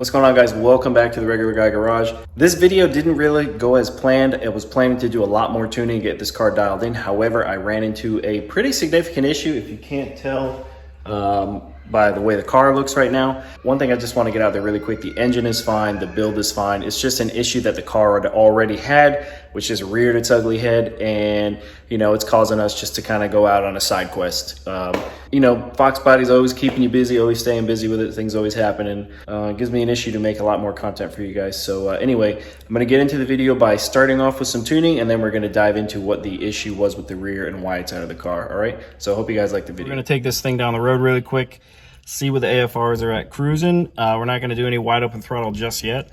What's going on, guys? Welcome back to the Regular Guy Garage. This video didn't really go as planned. I was planning to do a lot more tuning and get this car dialed in. However, I ran into a pretty significant issue, if you can't tell by the way the car looks right now. One thing I just want to get out there really quick: the engine is fine, the build is fine. It's just an issue that the car had already had, which is reared its ugly head, and you know, it's causing us just to kind of go out on a side quest. You know, Foxbody's always keeping you busy, always staying busy with it. Things always happening. It gives me an issue to make a lot more content for you guys. So anyway, I'm going to get into the video by starting off with some tuning, and then we're going to dive into what the issue was with the rear and why it's out of the car. All right, so I hope you guys like the video. We're going to take this thing down the road really quick, see where the AFRs are at cruising. We're not going to do any wide open throttle just yet,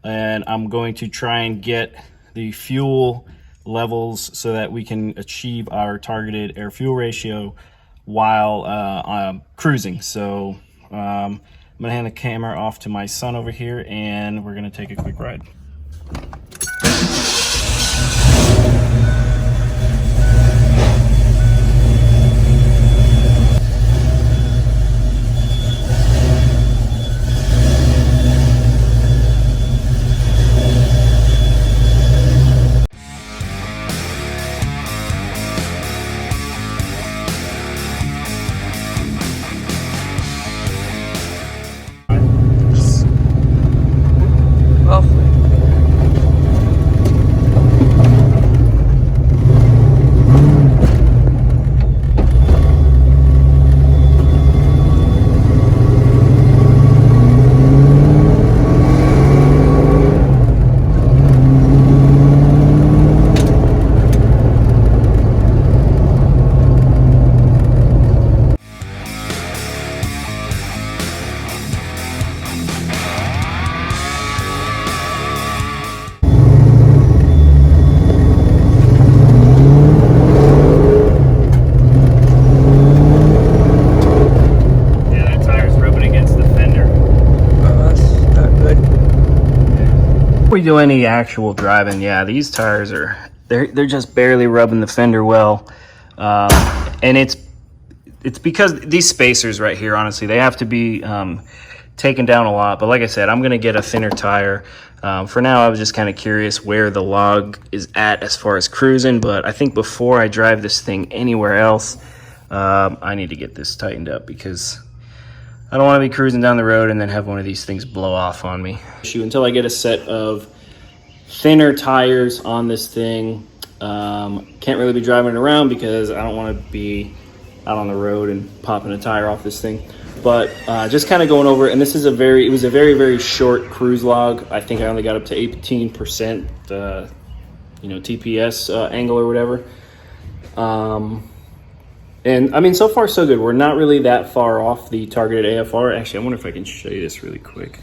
and I'm going to try and get the fuel levels so that we can achieve our targeted air fuel ratio while cruising. So I'm gonna hand the camera off to my son over here, and we're gonna take a quick ride. We do any actual driving, yeah, these tires are they're just barely rubbing the fender well, and it's because these spacers right here, honestly, they have to be taken down a lot. But like I said, I'm gonna get a thinner tire. For now, I was just kind of curious where the log is at as far as cruising, but I think before I drive this thing anywhere else, I need to get this tightened up, because I don't want to be cruising down the road and then have one of these things blow off on me. Until I get a set of thinner tires on this thing, can't really be driving it around because I don't want to be out on the road and popping a tire off this thing. But just kind of going over it, and this is it was a very, very short cruise log. I think I only got up to 18%, you know, TPS angle or whatever. And I mean, so far so good. We're not really that far off the targeted AFR. Actually, I wonder if I can show you this really quick.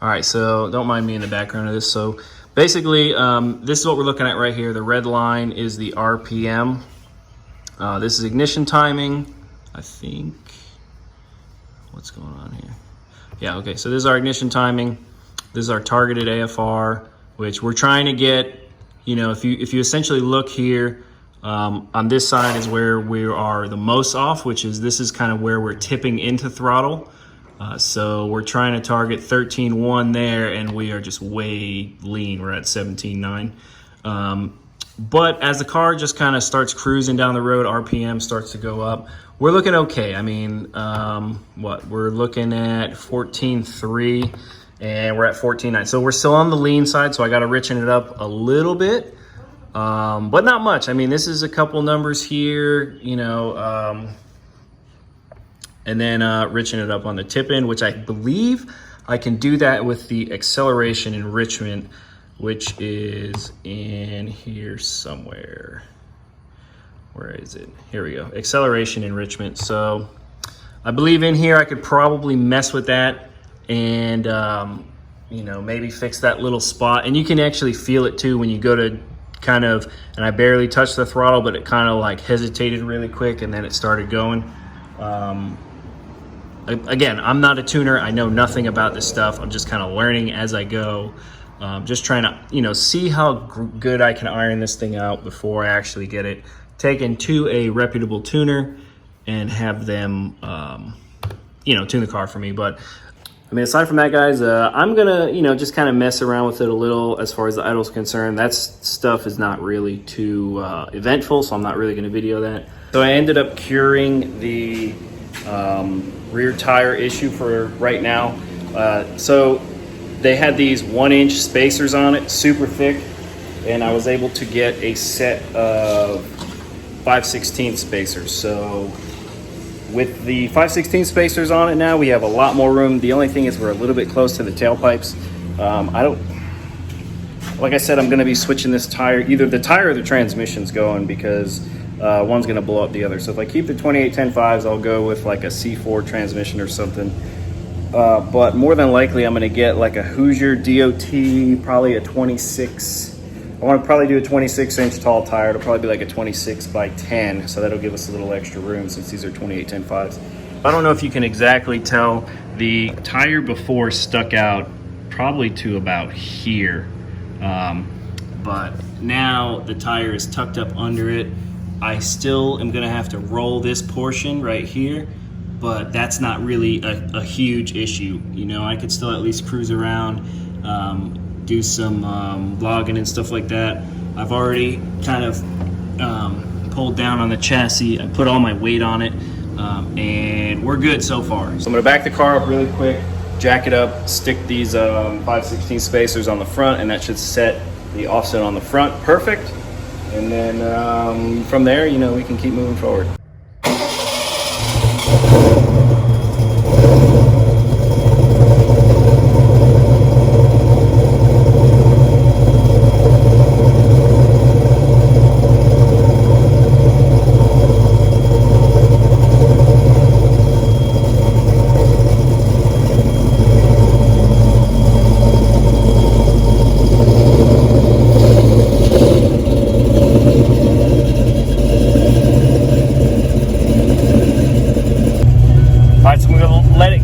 All right, so don't mind me in the background of this. So basically, this is what we're looking at right here. The red line is the RPM. This is ignition timing, I think. What's going on here? Yeah, okay, so this is our ignition timing. This is our targeted AFR, which we're trying to get, you know, if you essentially look here, on this side is where we are the most off, this is kind of where we're tipping into throttle. So we're trying to target 13.1 there, and we are just way lean. We're at 17.9. But as the car just kind of starts cruising down the road, RPM starts to go up. We're looking okay. I mean, we're looking at 14.3, and we're at 14.9. So we're still on the lean side, so I got to richen it up a little bit. But not much. I mean, this is a couple numbers here, you know, and then richen it up on the tip end, which I believe I can do that with the acceleration enrichment, which is in here somewhere. Where is it? Here we go. Acceleration enrichment. So I believe in here I could probably mess with that and, you know, maybe fix that little spot. And you can actually feel it too when you go to kind of, and I barely touched the throttle, but it kind of like hesitated really quick, and then it started going. Again, I'm not a tuner. I know nothing about this stuff. I'm just kind of learning as I go. Just trying to, you know, see how good I can iron this thing out before I actually get it taken to a reputable tuner and have them, you know, tune the car for me. But I mean, aside from that, guys, I'm gonna, just kind of mess around with it a little as far as the idle's concerned. That stuff is not really too eventful, so I'm not really gonna video that. So I ended up curing the rear tire issue for right now. So they had these 1-inch spacers on it, super thick, and I was able to get a set of 5/16 spacers. So with the 5/16 spacers on it now, we have a lot more room. The only thing is we're a little bit close to the tailpipes. Like I said, I'm gonna be switching this tire. Either the tire or the transmission's going, because one's gonna blow up the other. So if I keep the 2810.5s, I'll go with like a C4 transmission or something. But more than likely, I'm gonna get like a Hoosier DOT, probably a 26. I want to probably do a 26-inch tall tire. It'll probably be like a 26/10, so that'll give us a little extra room since these are 2810.5s. I don't know if you can exactly tell, the tire before stuck out probably to about here, but now the tire is tucked up under it. I still am going to have to roll this portion right here, but that's not really a huge issue. I could still at least cruise around, do some logging and stuff like that. I've already kind of pulled down on the chassis. I put all my weight on it, and we're good so far. So I'm gonna back the car up really quick, jack it up, stick these 5/16 spacers on the front, and that should set the offset on the front perfect. And then from there, we can keep moving forward.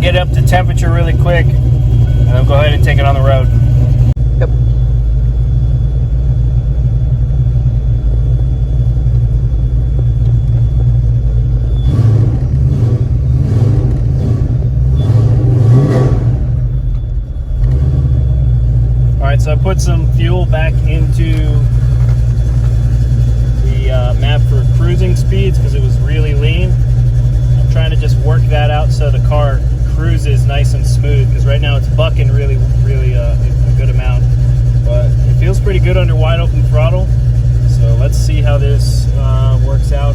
Get up to temperature really quick, and then go ahead and take it on the road. Yep. All right, so I put some fuel back into the map for cruising speeds because it was really lean. I'm trying to just work that out so the car cruises nice and smooth, because right now it's bucking really a good amount, but it feels pretty good under wide open throttle. So let's see how this works out.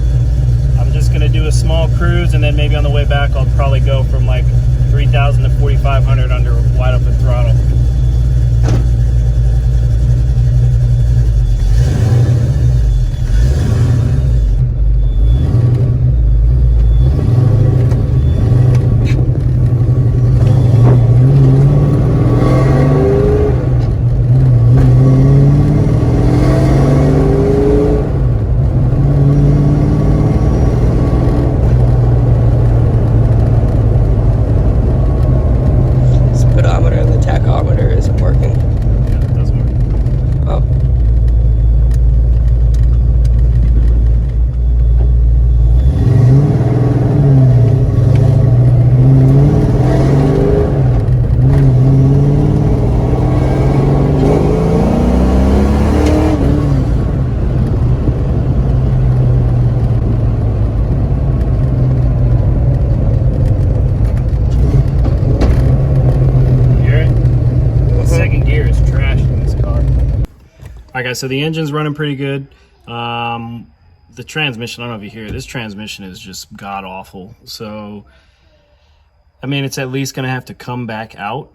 I'm just going to do a small cruise, and then maybe on the way back I'll probably go from like 3,000 to 4,500 under wide open throttle. All right, guys, so the engine's running pretty good. The transmission, I don't know if you hear it, this transmission is just god-awful. So, I mean, it's at least going to have to come back out.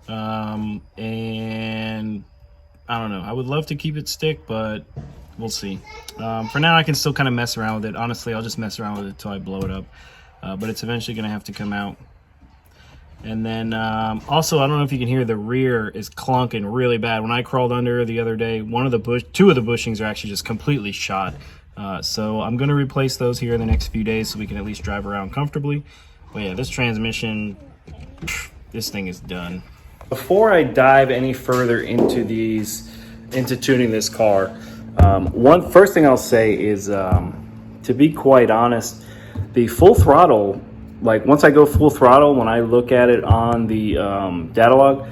And I don't know. I would love to keep it stick, but we'll see. For now, I can still kind of mess around with it. Honestly, I'll just mess around with it until I blow it up. But it's eventually going to have to come out. And then also, I don't know if you can hear, the rear is clunking really bad. When I crawled under the other day, two of the bushings are actually just completely shot. So I'm going to replace those here in the next few days so we can at least drive around comfortably. But yeah, this transmission, this thing is done. Before I dive any further into tuning this car, first thing I'll say is, to be quite honest, the full throttle like once I go full throttle, when I look at it on the data log,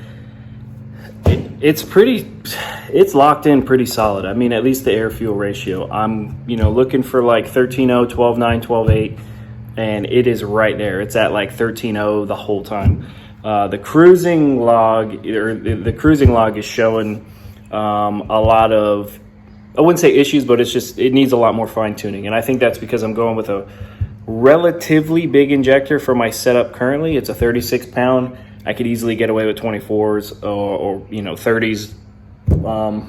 it's locked in pretty solid. I mean, at least the air fuel ratio. I'm, looking for like 13.0, 12.9, 12.8, and it is right there. It's at like 13.0 the whole time. The cruising log is showing a lot of, I wouldn't say issues, but it needs a lot more fine tuning. And I think that's because I'm going with a relatively big injector for my setup currently. It's a 36 pound. I could easily get away with 24s or 30s.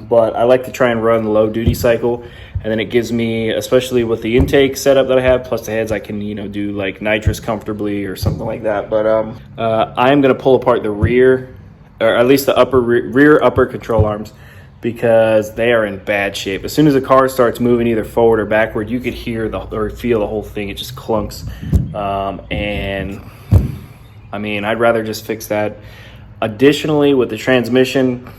But I like to try and run the low duty cycle. And then it gives me, especially with the intake setup that I have, plus the heads, I can, do like nitrous comfortably or something like that. But I am going to pull apart the rear, or at least the rear upper control arms, because they are in bad shape. As soon as the car starts moving either forward or backward, you could hear or feel the whole thing. It just clunks. And I mean, I'd rather just fix that. Additionally, with the transmission,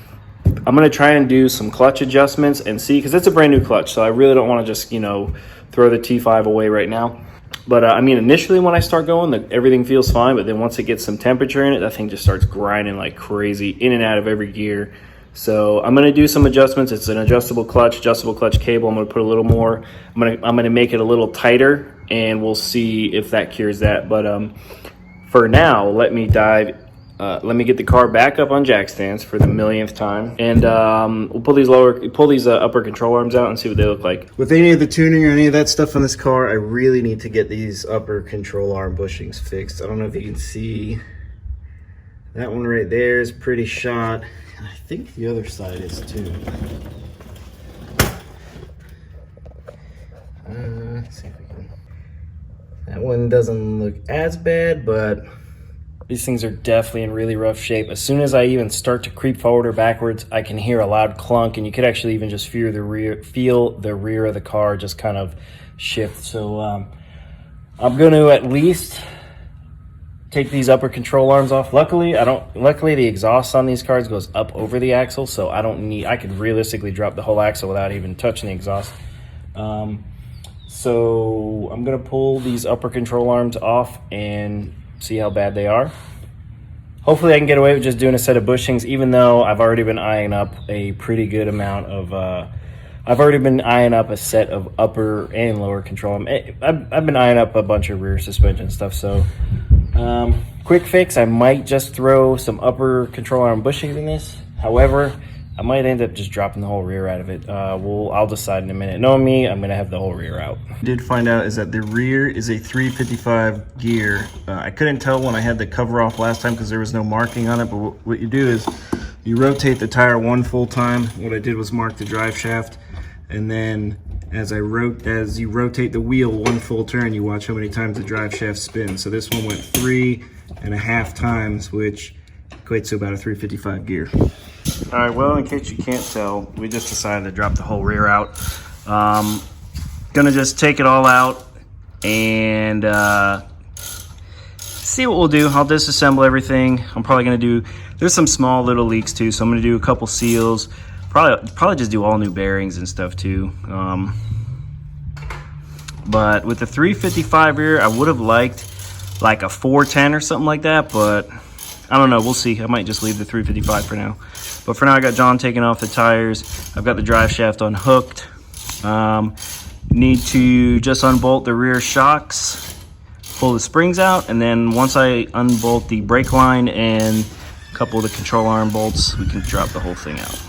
I'm going to try and do some clutch adjustments and see, because it's a brand new clutch, so I really don't want to just, throw the T5 away right now. But I mean, initially when I start going, everything feels fine, but then once it gets some temperature in it, that thing just starts grinding like crazy in and out of every gear. So I'm going to do some adjustments. It's an adjustable clutch cable. I'm going to put a little more. I'm going to make it a little tighter, and we'll see if that cures that. But for now, let me get the car back up on jack stands for the millionth time, and we'll pull these upper control arms out and see what they look like. With any of the tuning or any of that stuff on this car, I really need to get these upper control arm bushings fixed. I don't know if you can see that one right there is pretty shot. I think the other side is too. Let's see if we can. That one doesn't look as bad, but these things are definitely in really rough shape. As soon as I even start to creep forward or backwards, I can hear a loud clunk, and you could actually even just feel the rear of the car just kind of shift. So I'm going to at least take these upper control arms off. Luckily the exhaust on these cars goes up over the axle, so I could realistically drop the whole axle without even touching the exhaust. So I'm gonna pull these upper control arms off and see how bad they are. Hopefully I can get away with just doing a set of bushings, even though I've already been eyeing up a pretty good amount of a set of upper and lower control. I've been eyeing up a bunch of rear suspension stuff, so quick fix, I might just throw some upper control arm bushings in this. However, I might end up just dropping the whole rear out of it. I'll decide in a minute. Knowing me, I'm gonna have the whole rear out. Did find out is that the rear is a 355 gear. I couldn't tell when I had the cover off last time because there was no marking on it, but what you do is you rotate the tire one full time. What I did was mark the drive shaft, and then as you rotate the wheel one full turn, you watch how many times the drive shaft spins. So this one went 3.5 times, which equates to about a 355 gear. All right, well, in case you can't tell, we just decided to drop the whole rear out. Gonna just take it all out and see what we'll do. I'll disassemble everything. I'm probably gonna there's some small little leaks too, so I'm gonna do a couple seals. Probably just do all new bearings and stuff too. But with the 355 rear, I would have liked like a 410 or something like that, but I don't know, we'll see. I might just leave the 355 for now. But for now, I got John taking off the tires. I've got the drive shaft unhooked. Need to just unbolt the rear shocks, pull the springs out, and then once I unbolt the brake line and a couple of the control arm bolts, we can drop the whole thing out.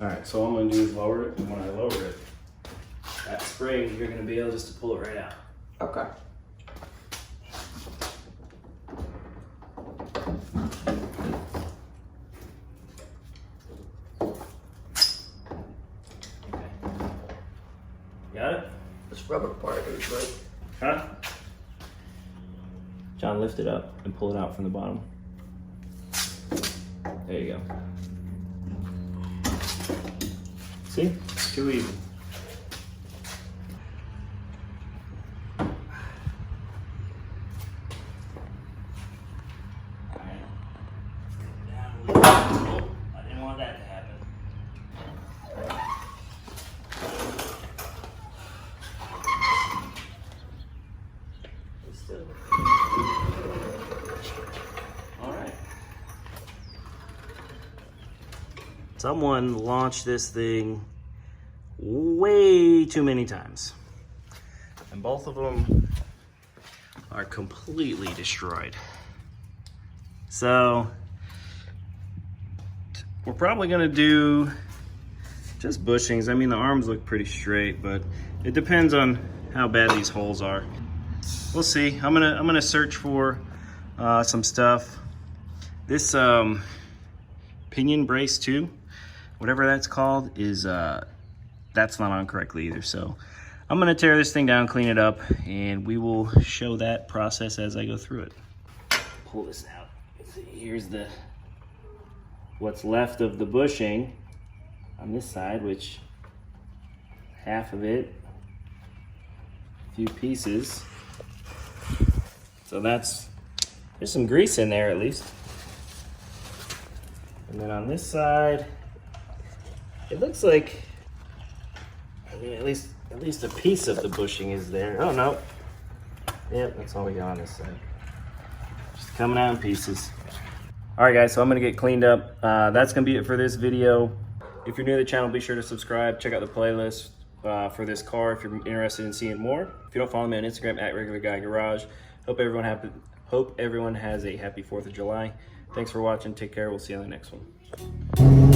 All right, so all I'm gonna do is lower it, and when I lower it, that spring, you're gonna be able just to pull it right out. Okay. Got it? This rubber part is right. Huh? John, lift it up and pull it out from the bottom. There you go. See? It's too easy. Oh, I didn't want that to happen. All right. Someone launched this thing way too many times. And both of them are completely destroyed. So we're probably gonna do just bushings. I mean, the arms look pretty straight, but it depends on how bad these holes are. We'll see. I'm gonna search for some stuff. This pinion brace too, whatever that's called, is that's not on correctly either. So I'm gonna tear this thing down, clean it up, and we will show that process as I go through it. Pull this out. Here's what's left of the bushing on this side, which half of it, a few pieces. So there's some grease in there at least. And then on this side, it looks like, I mean, at least a piece of the bushing is there. Oh no. Yep, that's all we got on this side. Just coming out in pieces. All right guys, so I'm gonna get cleaned up. That's gonna be it for this video. If you're new to the channel, be sure to subscribe. Check out the playlist for this car if you're interested in seeing more. If you don't follow me on Instagram, @regularguygarage. Hope everyone has a happy 4th of July. Thanks for watching. Take care. We'll see you on the next one.